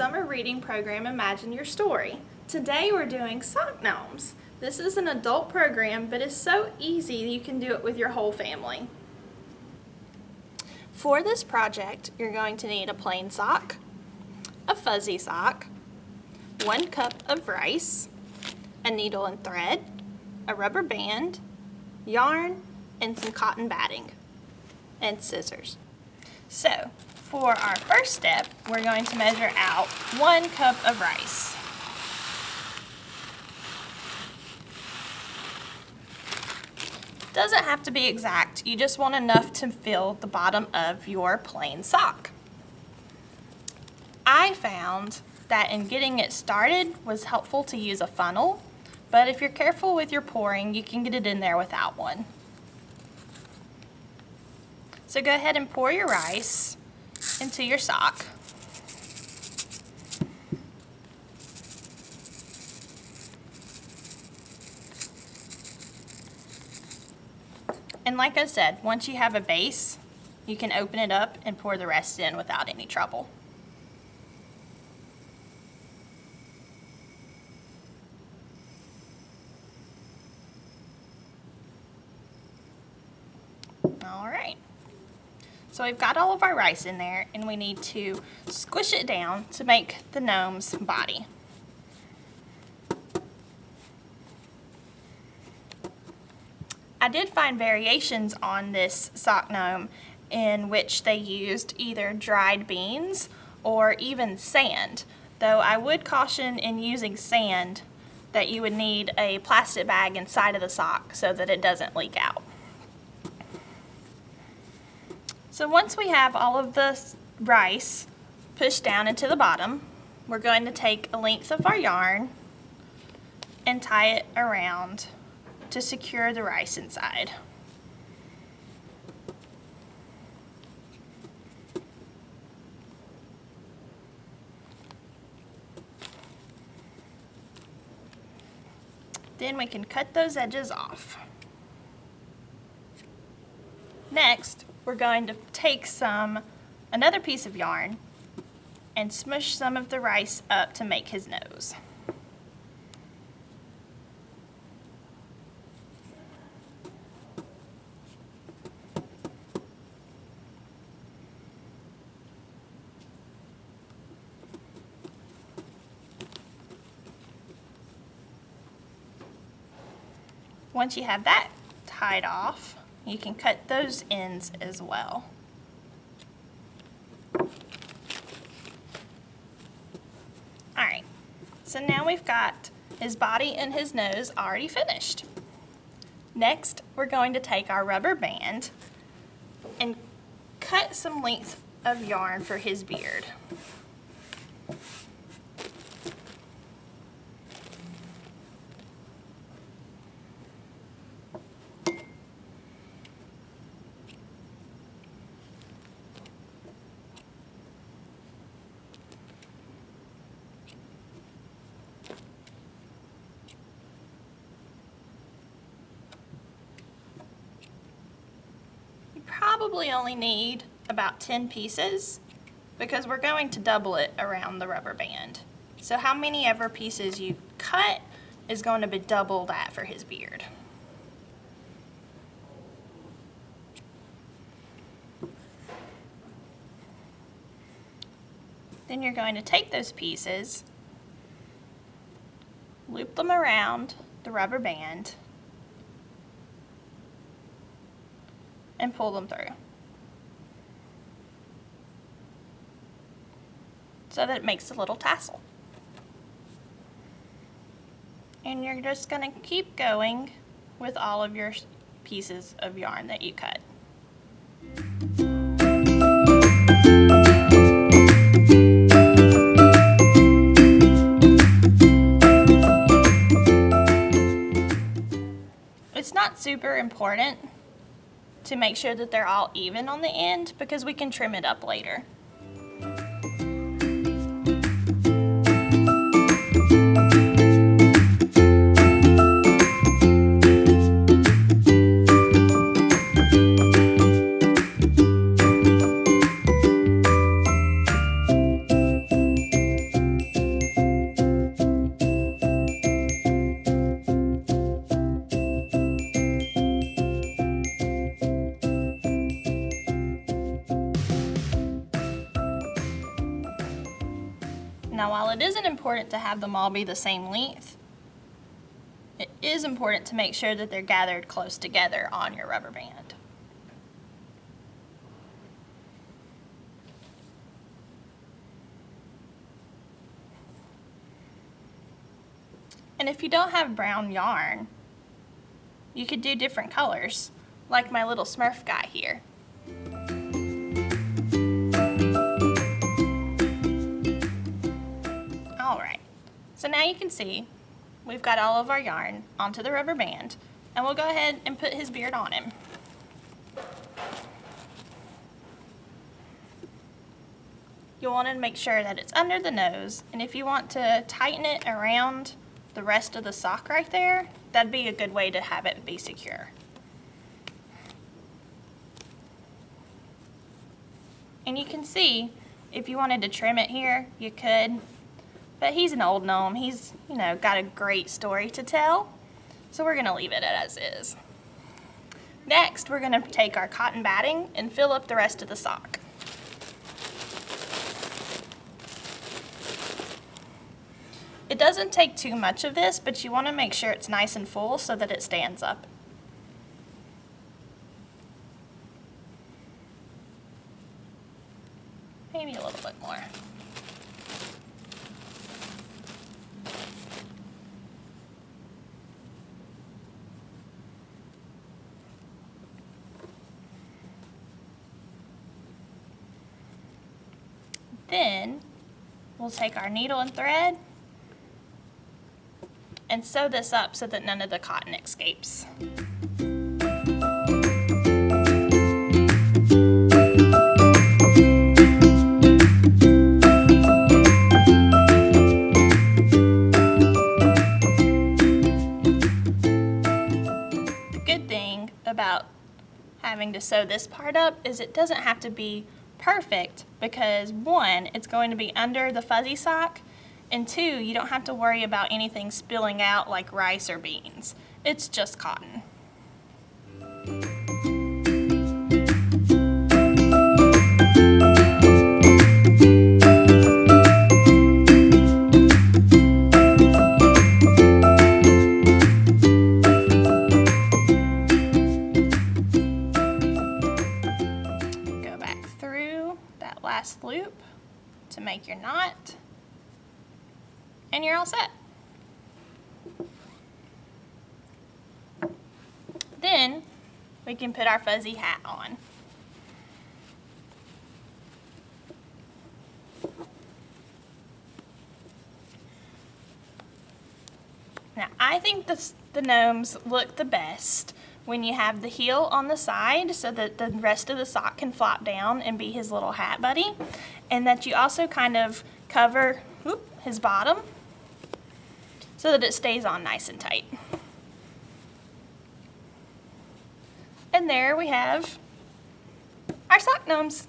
summer reading program Imagine Your Story. Today we're doing Sock Gnomes. This is an adult program, but it's so easy you can do it with your whole family. For this project, you're going to need a plain sock, a fuzzy sock, 1 cup of rice, a needle and thread, a rubber band, yarn, and some cotton batting, and scissors. So, for our first step, we're going to measure out 1 cup of rice. Doesn't have to be exact, you just want enough to fill the bottom of your plain sock. I found that in getting it started was helpful to use a funnel, but if you're careful with your pouring, you can get it in there without one. So go ahead and pour your rice into your sock. And like I said, once you have a base, you can open it up and pour the rest in without any trouble. All right. So we've got all of our rice in there, and we need to squish it down to make the gnome's body. I did find variations on this sock gnome in which they used either dried beans or even sand, though I would caution in using sand that you would need a plastic bag inside of the sock so that it doesn't leak out. So once we have all of the rice pushed down into the bottom, we're going to take a length of our yarn and tie it around to secure the rice inside. Then we can cut those edges off. Next, we're going to take another piece of yarn and smush some of the rice up to make his nose. Once you have that tied off, you can cut those ends as well. Alright, so now we've got his body and his nose already finished. Next, we're going to take our rubber band and cut some length of yarn for his beard. Probably only need about 10 pieces because we're going to double it around the rubber band. So how many ever pieces you cut is going to be double that for his beard. Then you're going to take those pieces, loop them around the rubber band, and pull them through so that it makes a little tassel. And you're just going to keep going with all of your pieces of yarn that you cut. It's not super important to make sure that they're all even on the end because we can trim it up later. Now, while it isn't important to have them all be the same length, it is important to make sure that they're gathered close together on your rubber band. And if you don't have brown yarn, you could do different colors, like my little Smurf guy here. All right, so now you can see we've got all of our yarn onto the rubber band, and we'll go ahead and put his beard on him. You'll want to make sure that it's under the nose, and if you want to tighten it around the rest of the sock right there, that'd be a good way to have it be secure. And you can see, if you wanted to trim it here, you could, but he's an old gnome. He's, you know, got a great story to tell, so we're gonna leave it as is. Next, we're gonna take our cotton batting and fill up the rest of the sock. It doesn't take too much of this, but you want to make sure it's nice and full so that it stands up. Maybe a little bit more. Then we'll take our needle and thread and sew this up so that none of the cotton escapes. The good thing about having to sew this part up is it doesn't have to be perfect, because one, it's going to be under the fuzzy sock, and two, you don't have to worry about anything spilling out like rice or beans. It's just cotton. Go back through that last loop to make your knot, and you're all set. Then we can put our fuzzy hat on. Now, I think the gnomes look the best when you have the heel on the side so that the rest of the sock can flop down and be his little hat buddy, and that you also kind of cover his bottom so that it stays on nice and tight. And there we have our sock gnomes.